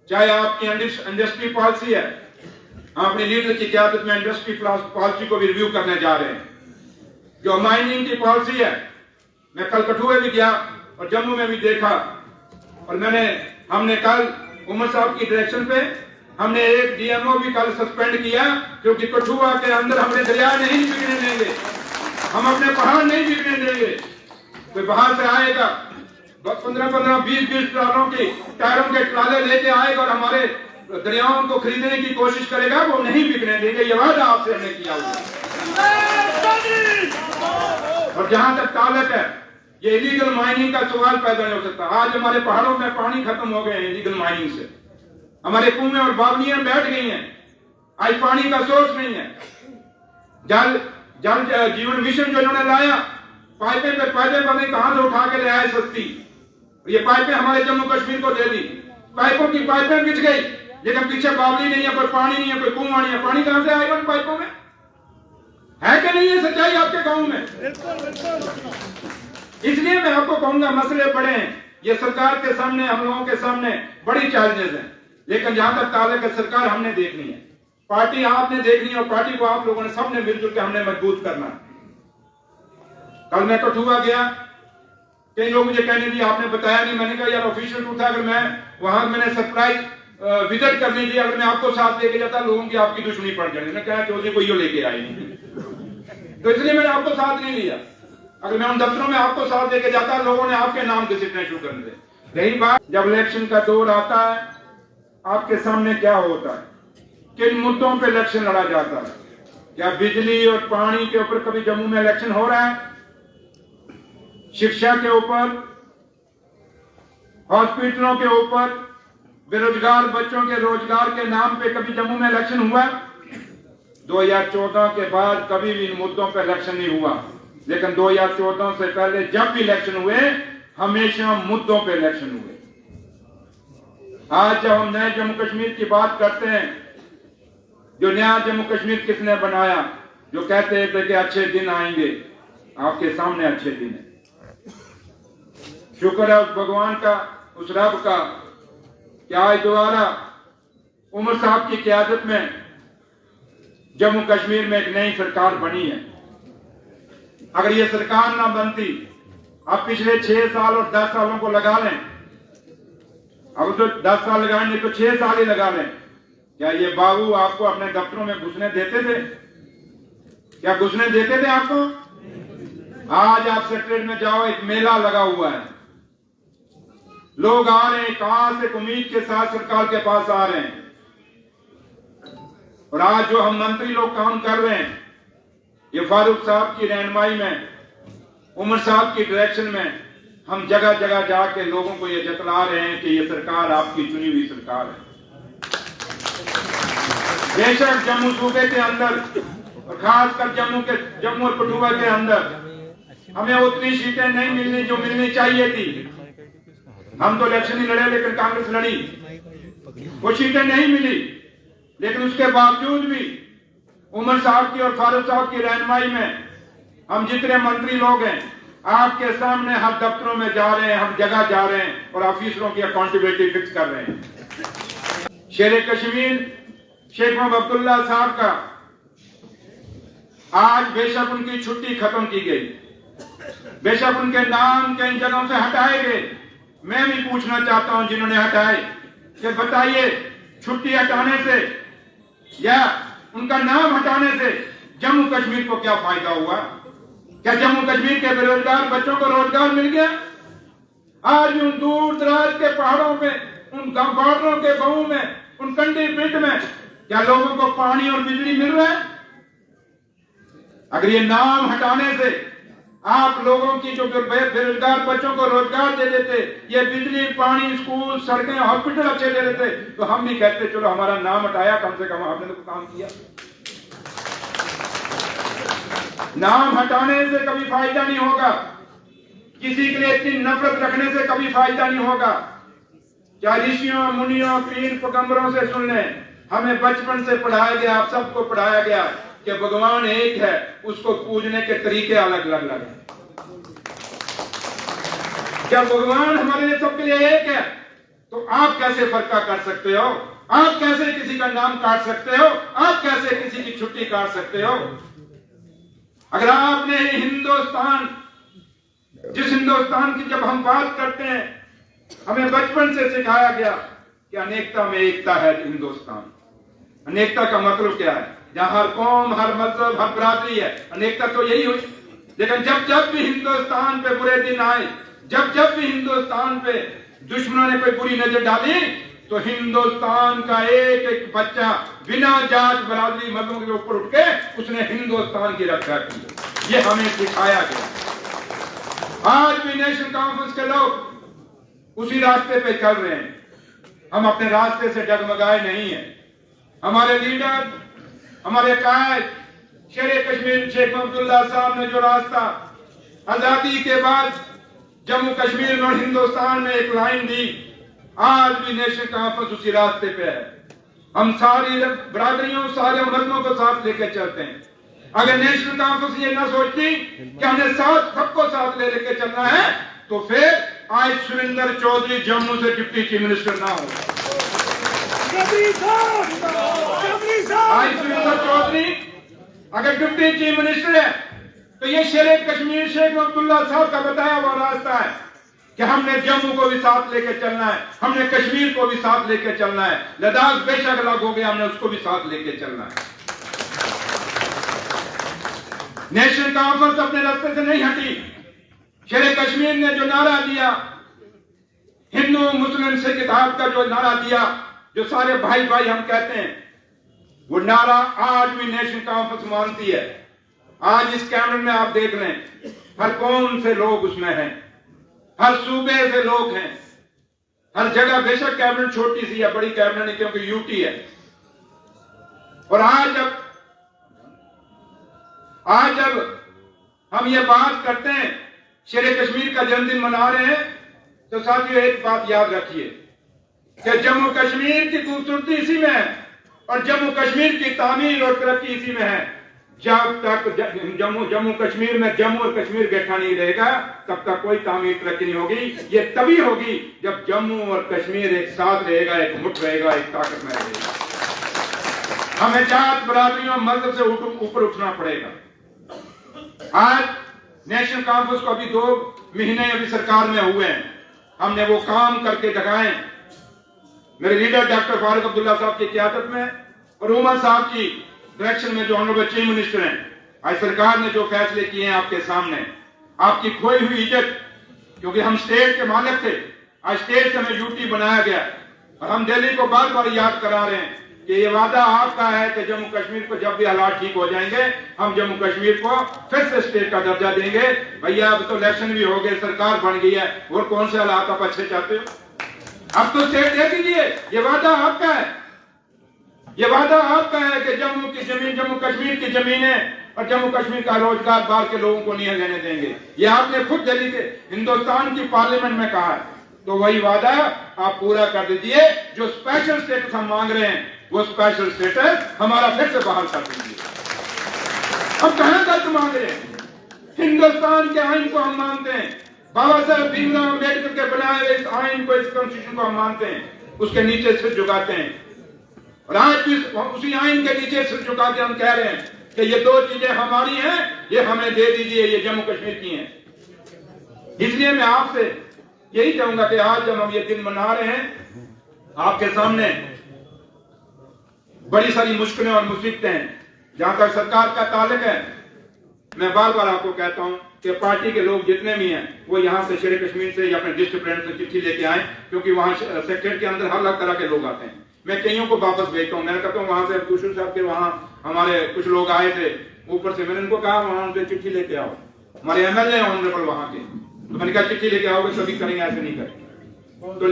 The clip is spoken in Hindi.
चाहे आपकी इंडस्ट्री पॉलिसी है, हम अपने लीडर की क़यादत में इंडस्ट्री पॉलिसी को भी रिव्यू करने जा रहे हैं। जो माइनिंग की पॉलिसी है, मैं कल कठुआ भी गया और जम्मू में भी देखा, और हमने कल उमर साहब की डायरेक्शन पे हमने एक डीएमओ भी कल सस्पेंड किया, क्योंकि कठुआ के अंदर हमने दरिया नहीं बिगड़ने देंगे, हम अपने पहाड़ नहीं बिगड़ने देंगे। कोई बाहर से आएगा 15-15, 20-20 टायरों के ट्राले लेके आएगा और हमारे दरियाओं को खरीदने की कोशिश करेगा, वो नहीं बिकने देंगे। ये वादा आपसे हमने किया हुआ। और जहां तक ताल्लुक है ये इलीगल माइनिंग का सवाल पैदा नहीं हो सकता। आज हमारे पहाड़ों में पानी खत्म हो गए हैं इलीगल माइनिंग से, हमारे कुएं और बावलियां बैठ गई हैं, आज पानी का सोर्स नहीं है। जल जीवन मिशन जो इन्होंने लाया, पाइपें पे पैदे बने कहां से उठा के ले आए सस्ती, ये पाइपें हमारे जम्मू कश्मीर को दे दी। पाइपों की पाइपें बिछ गई, लेकिन पीछे बावली नहीं है, कोई पानी नहीं है, कोई कुआं नहीं है। पानी कहां से आएगा उन पाइपों में? है कि नहीं है सच्चाई आपके गांव में? इसलिए मैं आपको कहूंगा मसले बड़े हैं, ये सरकार के सामने, हम लोगों के सामने बड़ी चैलेंजेस हैं, लेकिन जहां तक ताल्लुक है सरकार हमने देखनी है, पार्टी आपने देखनी है, और पार्टी को आप लोगों ने सबने मिलजुल के हमने मजबूत करना है। कल मैं कठुआ गया, कई लोग मुझे कहने दिए आपने बताया नहीं। मैंने कहा यार ऑफिशियल टूर था, अगर मैं वहां मैंने सरप्राइज विजिट करनी थी, अगर मैं आपको साथ लेके जाता लोगों की आपकी दुश्मनी पड़ जानी। मैंने कहा चौधरी को यो लेके आए नहीं, तो इसलिए मैंने आपको साथ नहीं लिया। अगर मैं उन दफ्तरों में आपको साथ लेके जाता, लोगों ने आपके नाम घसीटने शुरू कर दिए। यही बात, जब इलेक्शन का दौर आता है आपके सामने क्या होता है, किन मुद्दों पे इलेक्शन लड़ा जाता है। क्या बिजली और पानी के ऊपर कभी जम्मू में इलेक्शन हो रहा है? शिक्षा के ऊपर, हॉस्पिटलों के ऊपर, बेरोजगार बच्चों के रोजगार के नाम पे कभी जम्मू में इलेक्शन हुआ? 2014 के बाद कभी भी इन मुद्दों पर इलेक्शन नहीं हुआ, लेकिन 2014 से पहले जब भी इलेक्शन हुए हमेशा मुद्दों पे इलेक्शन हुए। आज जब हम नए जम्मू कश्मीर की बात करते हैं, जो नया जम्मू कश्मीर किसने बनाया, जो कहते थे कि अच्छे दिन आएंगे, आपके सामने अच्छे दिन है। शुक्र है उस भगवान का, उस रब का कि आज दोबारा उमर साहब की क़यादत में जम्मू कश्मीर में एक नई सरकार बनी है। अगर ये सरकार ना बनती, आप पिछले 6 साल और 10 सालों को लगा लें, अब तो 10 साल लगाएंगे तो 6 साल ही लगा लें, क्या ये बाबू आपको अपने दफ्तरों में घुसने देते थे? क्या घुसने देते थे आपको? आज आप सेक्रेटरीट में जाओ, एक मेला लगा हुआ है, लोग आ रहे हैं, कहां से उम्मीद के साथ सरकार के पास आ रहे हैं। और आज जो हम मंत्री लोग काम कर रहे हैं, ये फारूक साहब की रहनुमाई में, उमर साहब की डायरेक्शन में, हम जगह जगह जाके लोगों को ये जतला रहे हैं कि ये सरकार आपकी चुनी हुई सरकार है। बेशक जम्मू सूबे के अंदर और खासकर जम्मू और कठुआ के अंदर हमें उतनी सीटें नहीं मिलनी जो मिलनी चाहिए थी। हम तो इलेक्शन ही लड़े, लेकिन कांग्रेस लड़ी, वो सीटें नहीं मिली, लेकिन उसके बावजूद भी उमर साहब की और फारूक साहब की रहनुमाई में हम जितने मंत्री लोग हैं आपके सामने हर दफ्तरों में जा रहे हैं, हम जगह जा रहे हैं और ऑफिसरों की अकाउंटेबिलिटी फिक्स कर रहे हैं। शेर कश्मीर शेख मोहम्मद अब्दुल्ला साहब का आज बेशक उनकी छुट्टी खत्म की गई, बेशक उनके नाम कई जगहों से हटाए गए। मैं भी पूछना चाहता हूं जिन्होंने हटाए कि बताइए, छुट्टी हटाने से या उनका नाम हटाने से जम्मू कश्मीर को क्या फायदा हुआ? क्या जम्मू कश्मीर के बेरोजगार बच्चों को रोजगार मिल गया? आज भी उन दूर दराज के पहाड़ों में, उन बॉर्डरों के गांवों में, उन कंडी बेल्ट में क्या लोगों को पानी और बिजली मिल रहा है? अगर ये नाम हटाने से आप लोगों की जो बेरोजगार बच्चों को रोजगार दे देते, ये बिजली, पानी, स्कूल, सड़कें, हॉस्पिटल अच्छे दे देते, तो हम भी कहते चलो हमारा नाम हटाया, कम से कम आपने तो काम किया। नाम हटाने से कभी फायदा नहीं होगा, किसी के लिए इतनी नफरत रखने से कभी फायदा नहीं होगा। चाहे ऋषियों, मुनियों, पीर पैगंबरों से सुन लें, हमें बचपन से पढ़ाया गया, आप सबको पढ़ाया गया कि भगवान एक है, उसको पूजने के तरीके अलग अलग हैं। क्या भगवान हमारे लिए सबके लिए एक है? तो आप कैसे फर्का कर सकते हो? आप कैसे किसी का नाम काट सकते हो? आप कैसे किसी की छुट्टी काट सकते हो? अगर आपने हिंदुस्तान, जिस हिंदुस्तान की जब हम बात करते हैं, हमें बचपन से सिखाया गया कि अनेकता में एकता है हिंदुस्तान। अनेकता का मतलब क्या है? जहां हर कौम, हर मजहब, हर बरादरी है, अनेकता तो यही हुई। लेकिन जब जब भी हिंदुस्तान पे बुरे दिन आए, जब जब भी हिंदुस्तान पे दुश्मनों ने कोई बुरी नजर डाली, तो हिंदुस्तान का एक एक बच्चा बिना जात, बरादरी, मजहब के ऊपर उठ के उसने हिंदुस्तान की रक्षा की। ये हमें सिखाया गया। आज भी नेशनल कॉन्फ्रेंस के लोग उसी रास्ते पे चल रहे हैं। हम अपने रास्ते से डगमगाए नहीं है। हमारे लीडर, हमारे कायद शेर कश्मीर शेख अब्दुल्ला साहब ने जो रास्ता आजादी के बाद जम्मू कश्मीर में और हिंदुस्तान में एक लाइन दी, आज भी नेशनल कॉन्फ्रेंस उसी रास्ते पे है। हम सारी बरादरियों, सारे मजहबों को साथ लेकर चलते हैं। अगर नेशनल कॉन्फ्रेंस ये ना सोचती कि हमने साथ सबको साथ लेके चलना है, तो फिर आज सुरेंद्र चौधरी जम्मू से डिप्टी चीफ मिनिस्टर ना हो। आज सुरेंद्र चौधरी अगर डिप्टी चीफ मिनिस्टर है, तो ये शेर कश्मीर शेख अब्दुल्ला साहब का बताया हुआ रास्ता है कि हमने जम्मू को भी साथ लेकर चलना है, हमने कश्मीर को भी साथ लेकर चलना है, लद्दाख बेशक अलग हो गया, हमने उसको भी साथ लेकर चलना है। नेशनल कॉन्फ्रेंस अपने रास्ते से नहीं हटी। शेर कश्मीर ने जो नारा दिया, हिंदू मुस्लिम सिख इत्तेहाद का जो नारा दिया, जो सारे भाई भाई हम कहते हैं, वो नारा आज भी नेशनल कॉन्फ्रेंस मानती है। आज इस कैबिनेट में आप देख लें, हर कौम से लोग उसमें हैं, हर सूबे से लोग हैं, हर जगह। बेशक कैबिनेट छोटी सी है, बड़ी कैबिनेट नहीं, क्योंकि यूटी है। और आज जब हम ये बात करते हैं, शेर कश्मीर का जन्मदिन मना रहे हैं, तो साथियों एक बात याद रखिए कि जम्मू कश्मीर की खूबसूरती इसी में है और जम्मू कश्मीर की तामीर और तरक्की इसी में है। जब तक जम्मू कश्मीर में जम्मू और कश्मीर बैठा नहीं रहेगा, तब तक कोई तामीर तरक्की नहीं होगी। ये तभी होगी जब जम्मू और कश्मीर एक साथ रहेगा, एक मुठ रहेगा, एक ताकत में रहेगा। हमें जात, बरादरियों, मजहब से ऊपर उठना पड़ेगा। आज नेशनल कॉन्फ्रेंस को अभी 2 महीने अभी सरकार में हुए हैं, हमने वो काम करके दिखाए। मेरे लीडर डॉक्टर फारूक अब्दुल्ला साहब की क़यादत में और उमर साहब की डायरेक्शन में जो ऑनरेबल चीफ मिनिस्टर हैं, आज सरकार ने जो फैसले किए हैं आपके सामने, आपकी खोई हुई इज्जत, क्योंकि हम स्टेट के मालिक थे, आज स्टेट से हमें यूटी बनाया गया और हम दिल्ली को बार बार याद करा रहे हैं कि ये वादा आपका है कि जम्मू कश्मीर को जब भी हालात ठीक हो जाएंगे, हम जम्मू कश्मीर को फिर से स्टेट का दर्जा देंगे। भैया अब तो इलेक्शन भी हो गए, सरकार बन गई है, और कौन से हालात आप अच्छे चाहते हो? अब तो स्टेट दे दीजिए। ये वादा आपका है, ये वादा आपका है कि जम्मू की जमीन, जम्मू कश्मीर की जमीन है और जम्मू कश्मीर का रोजगार बाहर के लोगों को नहीं लेने देंगे। ये आपने खुद दिल्ली के हिंदुस्तान की पार्लियामेंट में कहा है, तो वही वादा आप पूरा कर दीजिए। जो स्पेशल स्टेटस हम मांग रहे हैं, वो स्पेशल स्टेटस हमारा फिर से बहाल कर दीजिए। हम कहां तक मांग रहे हैं? हिंदुस्तान के आइन को हम मानते हैं, बाबा साहब भीमराव अम्बेडकर के बनाए हुए इस आइन को, इस कॉन्स्टिट्यूशन को हम मानते हैं, उसके नीचे सिर झुकाते हैं। और आज भी उसी आइन के नीचे सिर झुका के हम कह रहे हैं कि ये 2 चीजें हमारी हैं, ये हमें दे दीजिए, ये जम्मू कश्मीर की हैं। इसलिए मैं आपसे यही चाहूंगा कि आज जब हम ये दिन मना रहे हैं, आपके सामने बड़ी सारी मुश्किलें और मुसीबतें हैं। जहां तक सरकार का ताल्लुक है, मैं बार बार आपको कहता हूं कि पार्टी के लोग जितने भी हैं, वो यहाँ से शेर कश्मीर से या अपने डिस्ट्रिक्ट प्रेसिडेंट से चिट्ठी लेके आए, क्योंकि वहां सेक्रेटरी के अंदर हर अलग तरह के लोग आते हैं। मैं कईयों को वापस भेजता हूँ। मैं कहता हूँ वहां से भूषण साहब के वहां हमारे कुछ लोग आए थे ऊपर से, मैंने उनको कहा वहां उनसे चिट्ठी लेके आओ, हमारे MLA ऑनरेबल वहां के, तो मैंने कहा चिट्ठी लेके आओगे, सभी करेंगे, ऐसे नहीं करेंगे। तो